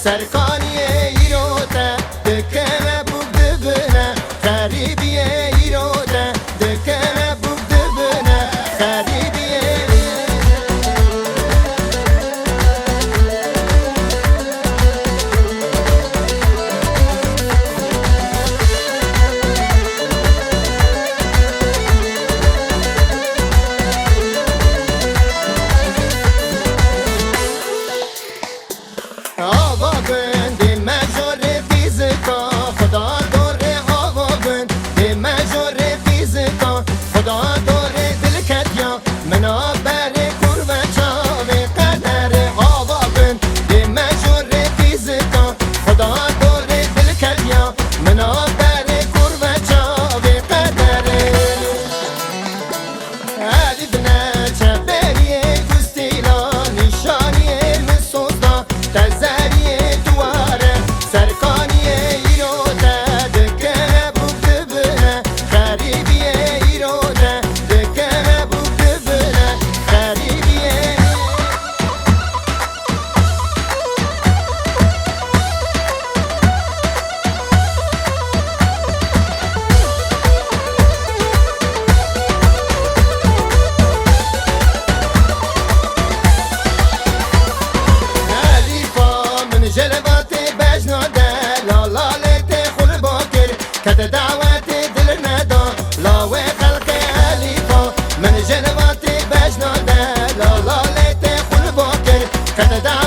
سرکانیه ایروته دکنه بوگ دبنه غریبیه ایروته دکنه بوگ دبنه غریبیه آوا بند مجور فیزیکا خدا داره آوا بند مجور فیزیکا خدا داره دل کتیا منا بره کرو چاوه قدر آوا بند مجور فیزیکا خدا داره دل کتیا منا بره کرو چاوه قدر علی بنا چبریه گستیلا نشانیه مسودا تزریه دواره سرکانیه ایروده دکنه بوگ دبنه غریبیه ایروده دکنه بوگ دبنه غریبیه كت دعوتي دل ندا لا وخلق أليفا من جنواتي بجنادا لا ليتي خل باكر كت دعوتي